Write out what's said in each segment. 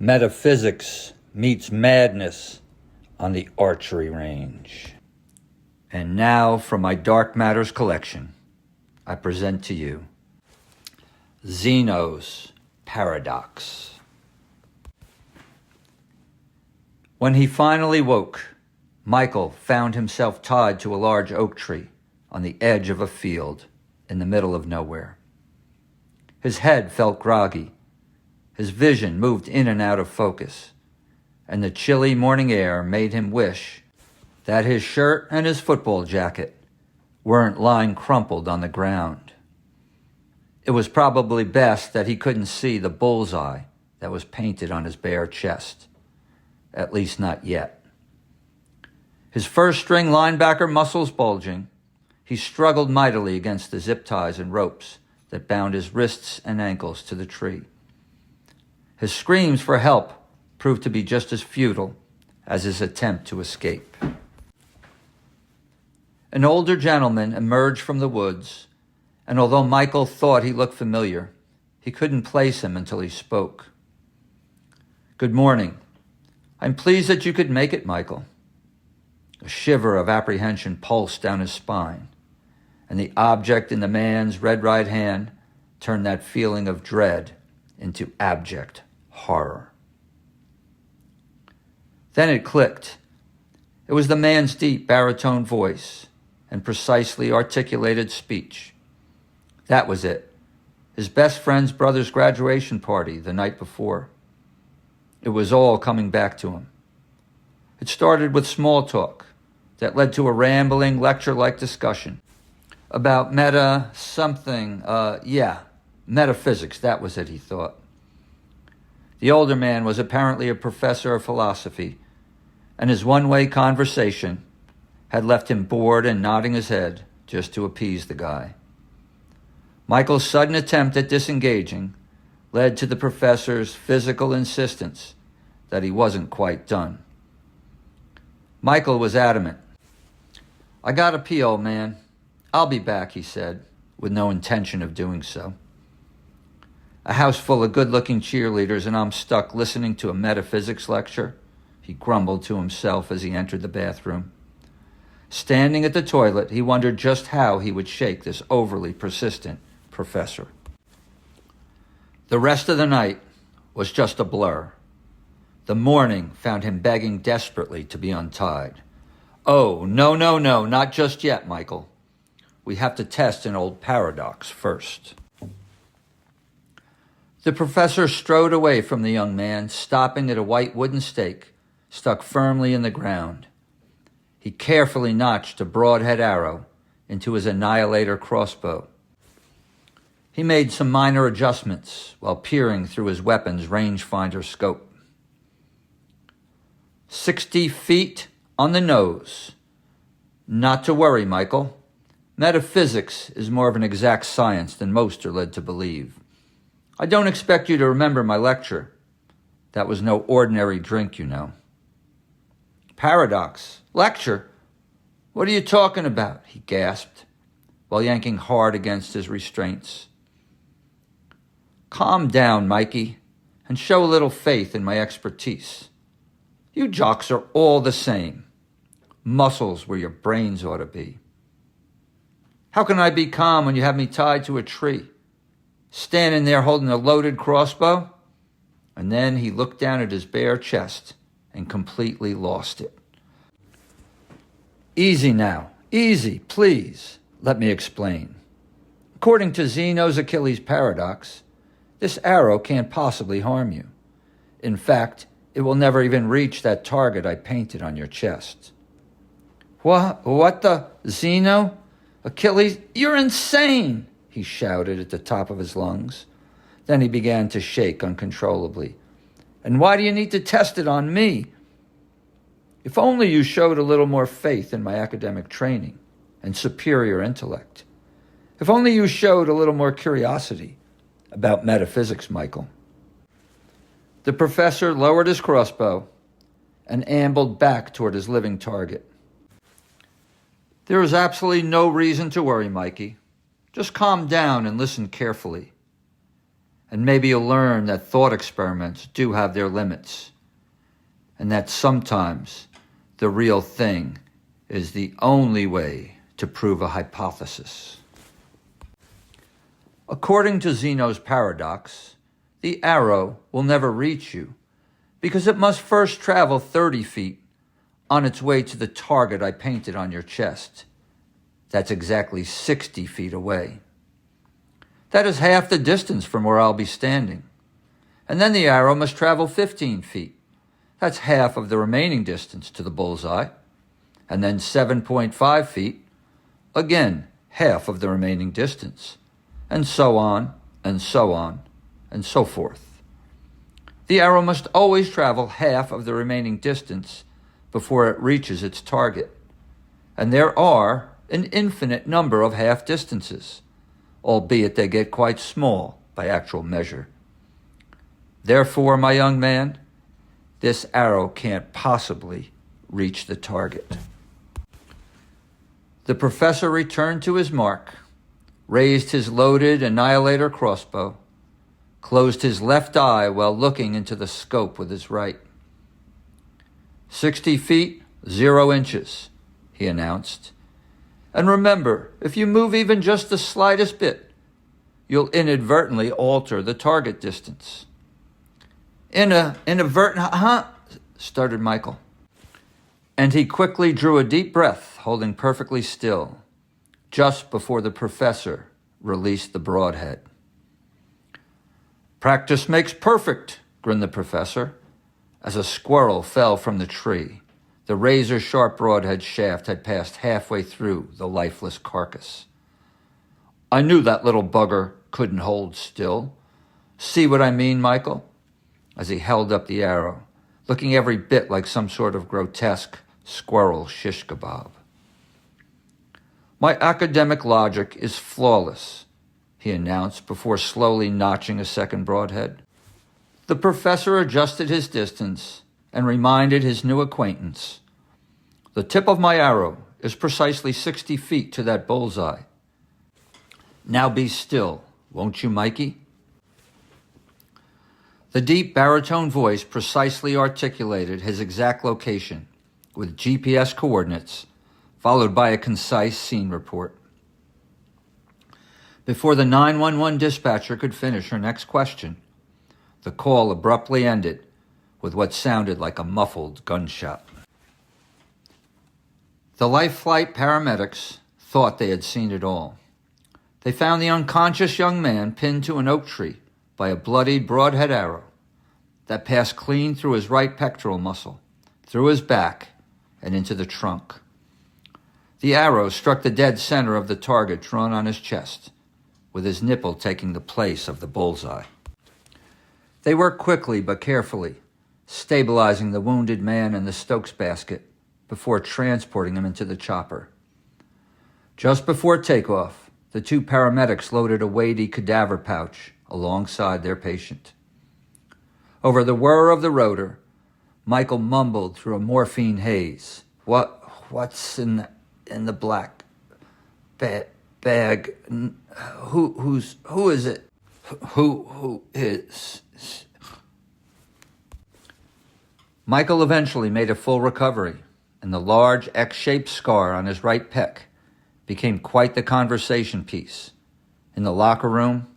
Metaphysics meets madness on the archery range. And now, from my Dark Matters collection, I present to you Zeno's Paradox. When he finally woke, Michael found himself tied to a large oak tree on the edge of a field in the middle of nowhere. His head felt groggy. His vision moved in and out of focus, and the chilly morning air made him wish that his shirt and his football jacket weren't lying crumpled on the ground. It was probably best that he couldn't see the bullseye that was painted on his bare chest, at least not yet. His first-string linebacker muscles bulging, he struggled mightily against the zip ties and ropes that bound his wrists and ankles to the tree. His screams for help proved to be just as futile as his attempt to escape. An older gentleman emerged from the woods, and although Michael thought he looked familiar, he couldn't place him until he spoke. "Good morning. I'm pleased that you could make it, Michael." A shiver of apprehension pulsed down his spine, and the object in the man's red right hand turned that feeling of dread into abject horror. Then it clicked. It was the man's deep baritone voice and precisely articulated speech. That was it. His best friend's brother's graduation party the night before. It was all coming back to him. It started with small talk that led to a rambling lecture-like discussion about metaphysics, that was it, he thought. The older man was apparently a professor of philosophy, and his one-way conversation had left him bored and nodding his head just to appease the guy. Michael's sudden attempt at disengaging led to the professor's physical insistence that he wasn't quite done. Michael was adamant. "I gotta pee, old man. I'll be back," he said, with no intention of doing so. "A house full of good-looking cheerleaders and I'm stuck listening to a metaphysics lecture," he grumbled to himself as he entered the bathroom. Standing at the toilet, he wondered just how he would shake this overly persistent professor. The rest of the night was just a blur. The morning found him begging desperately to be untied. "Oh, no, not just yet, Michael. We have to test an old paradox first." The professor strode away from the young man, stopping at a white wooden stake stuck firmly in the ground. He carefully notched a broadhead arrow into his annihilator crossbow. He made some minor adjustments while peering through his weapon's rangefinder scope. 60 feet on the nose. Not to worry, Michael. Metaphysics is more of an exact science than most are led to believe. I don't expect you to remember my lecture. That was no ordinary drink, you know. "Paradox? Lecture? What are you talking about?" he gasped, while yanking hard against his restraints. "Calm down, Mikey, and show a little faith in my expertise. You jocks are all the same. Muscles where your brains ought to be. How can I be calm when you have me tied to a tree, standing there holding a loaded crossbow?" And then he looked down at his bare chest and completely lost it. "Easy now, easy, please. Let me explain. According to Zeno's Achilles paradox, this arrow can't possibly harm you. In fact, it will never even reach that target I painted on your chest." What the? Zeno? Achilles? You're insane!" he shouted at the top of his lungs. Then he began to shake uncontrollably. "And why do you need to test it on me? If only you showed a little more faith in my academic training and superior intellect. If only you showed a little more curiosity about metaphysics, Michael." The professor lowered his crossbow and ambled back toward his living target. "There is absolutely no reason to worry, Mikey. Just calm down and listen carefully." and maybe you'll learn that thought experiments do have their limits, and that sometimes the real thing is the only way to prove a hypothesis. According to Zeno's paradox, the arrow will never reach you because it must first travel 30 feet on its way to the target I painted on your chest. That's exactly 60 feet away. That is half the distance from where I'll be standing. And then the arrow must travel 15 feet. That's half of the remaining distance to the bullseye. And then 7.5 feet, again, half of the remaining distance. And so on, and so on, and so forth. The arrow must always travel half of the remaining distance before it reaches its target. And there are an infinite number of half distances, albeit they get quite small by actual measure. Therefore, my young man, this arrow can't possibly reach the target. The professor returned to his mark, raised his loaded annihilator crossbow, closed his left eye while looking into the scope with his right. 60 feet, 0 inches, he announced. And remember, if you move even just the slightest bit, you'll inadvertently alter the target distance. Inadvertent, stuttered Michael. And he quickly drew a deep breath, holding perfectly still, just before the professor released the broadhead. Practice makes perfect, grinned the professor, as a squirrel fell from the tree. The razor-sharp broadhead shaft had passed halfway through the lifeless carcass. I knew that little bugger couldn't hold still. See what I mean, Michael? As he held up the arrow, looking every bit like some sort of grotesque squirrel shish kebab. My academic logic is flawless, he announced before slowly notching a second broadhead. The professor adjusted his distance and reminded his new acquaintance. The tip of my arrow is precisely 60 feet to that bullseye. Now be still, won't you, Mikey? The deep baritone voice precisely articulated his exact location with GPS coordinates, followed by a concise scene report. Before the 911 dispatcher could finish her next question, the call abruptly ended with what sounded like a muffled gunshot. The life flight paramedics thought they had seen it all. They found the unconscious young man pinned to an oak tree by a bloodied broadhead arrow that passed clean through his right pectoral muscle, through his back, and into the trunk. The arrow struck the dead center of the target drawn on his chest, with his nipple taking the place of the bullseye. They worked quickly but carefully, stabilizing the wounded man in the Stokes basket before transporting him into the chopper. Just before takeoff, the two paramedics loaded a weighty cadaver pouch alongside their patient. Over the whir of the rotor, Michael mumbled through a morphine haze. What's in the black bag? Who is it? Who is? Michael eventually made a full recovery, and the large X-shaped scar on his right pec became quite the conversation piece in the locker room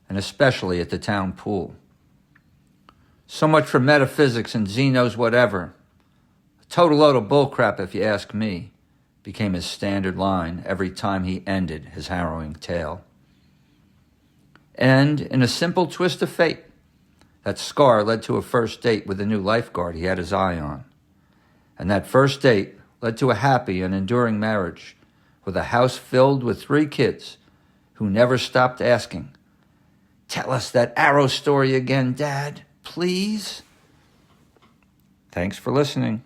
and especially at the town pool. So much for metaphysics and Zeno's whatever. A total load of bullcrap, if you ask me, became his standard line every time he ended his harrowing tale. And in a simple twist of fate, that scar led to a first date with a new lifeguard he had his eye on. And that first date led to a happy and enduring marriage with a house filled with 3 kids who never stopped asking, "Tell us that arrow story again, Dad, please." Thanks for listening.